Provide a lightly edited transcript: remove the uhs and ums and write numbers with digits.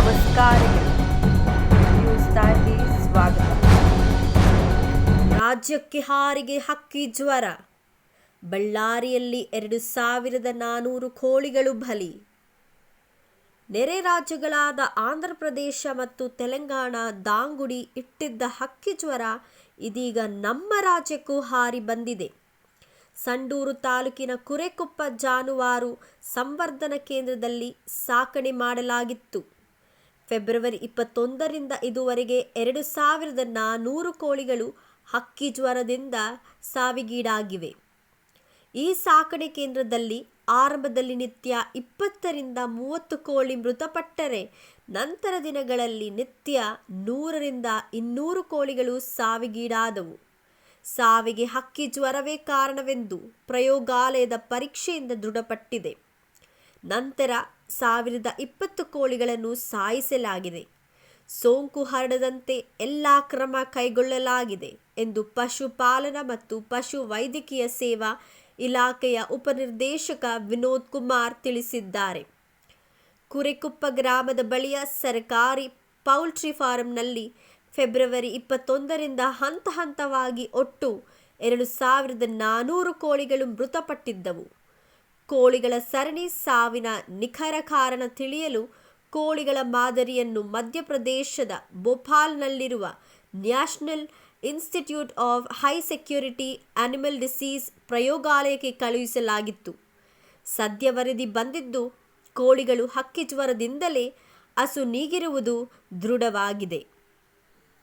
ನಮಸ್ಕಾರಗಳು. ನ್ಯೂಸ್ ಟೈಮ್ಗೆ ಸ್ವಾಗತ. ರಾಜ್ಯಕ್ಕೆ ಹಾರಿಗೆ ಹಕ್ಕಿ ಜ್ವರ. ಬಳ್ಳಾರಿಯಲ್ಲಿ 2400 ಕೋಳಿಗಳು ಬಲಿ. ನೆರೆ ರಾಜ್ಯಗಳಾದ ಆಂಧ್ರಪ್ರದೇಶ ಮತ್ತು ತೆಲಂಗಾಣ ದಾಂಗುಡಿ ಇಟ್ಟಿದ್ದ ಹಕ್ಕಿ ಜ್ವರ ಇದೀಗ ನಮ್ಮ ರಾಜ್ಯಕ್ಕೂ ಹಾರಿ ಬಂದಿದೆ. ಸಂಡೂರು ತಾಲೂಕಿನ ಕುರೆಕೊಪ್ಪ ಜಾನುವಾರು ಸಂವರ್ಧನಾ ಕೇಂದ್ರದಲ್ಲಿ ಸಾಕಣೆ ಮಾಡಲಾಗಿತ್ತು. ಫೆಬ್ರವರಿ 21ರಿಂದ ಇದುವರೆಗೆ 2400 ಕೋಳಿಗಳು ಹಕ್ಕಿ ಜ್ವರದಿಂದ ಸಾವಿಗೀಡಾಗಿವೆ. ಈ ಸಾಕಣೆ ಕೇಂದ್ರದಲ್ಲಿ ಆರಂಭದಲ್ಲಿ ನಿತ್ಯ 20ರಿಂದ 30 ಕೋಳಿ ಮೃತಪಟ್ಟರೆ, ನಂತರ ದಿನಗಳಲ್ಲಿ ನಿತ್ಯ 100ರಿಂದ 200 ಕೋಳಿಗಳು ಸಾವಿಗೀಡಾದವು. ಸಾವಿಗೆ ಹಕ್ಕಿ ಜ್ವರವೇ ಕಾರಣವೆಂದು ಪ್ರಯೋಗಾಲಯದ ಪರೀಕ್ಷೆಯಿಂದ ದೃಢಪಟ್ಟಿದೆ. ನಂತರ 1020 ಕೋಳಿಗಳನ್ನು ಸಾಯಿಸಲಾಗಿದೆ. ಸೋಂಕು ಹರಡದಂತೆ ಎಲ್ಲ ಕ್ರಮ ಕೈಗೊಳ್ಳಲಾಗಿದೆ ಎಂದು ಪಶುಪಾಲನಾ ಮತ್ತು ಪಶು ವೈದ್ಯಕೀಯ ಸೇವಾ ಇಲಾಖೆಯ ಉಪನಿರ್ದೇಶಕ ವಿನೋದ್ ಕುಮಾರ್ ತಿಳಿಸಿದ್ದಾರೆ. ಕುರೆಕೊಪ್ಪ ಗ್ರಾಮದ ಬಳಿಯ ಸರ್ಕಾರಿ ಪೌಲ್ಟ್ರಿ ಫಾರಂನಲ್ಲಿ ಫೆಬ್ರವರಿ 21ರಿಂದ ಹಂತ ಹಂತವಾಗಿ ಒಟ್ಟು 2400 ಕೋಳಿಗಳು ಮೃತಪಟ್ಟಿದ್ದವು. ಕೋಳಿಗಳ ಸರಣಿ ಸಾವಿನ ನಿಖರ ಕಾರಣ ತಿಳಿಯಲು ಕೋಳಿಗಳ ಮಾದರಿಯನ್ನು ಮಧ್ಯಪ್ರದೇಶದ ಭೋಪಾಲ್ನಲ್ಲಿರುವ National Institute of High Security Animal Disease ಪ್ರಯೋಗಾಲಯಕ್ಕೆ ಕಳುಹಿಸಲಾಗಿತ್ತು. ಸದ್ಯ ವರದಿ ಬಂದಿದ್ದು, ಕೋಳಿಗಳು ಹಕ್ಕಿ ಜ್ವರದಿಂದಲೇ ಅಸುನೀಗಿರುವುದು ದೃಢವಾಗಿದೆ.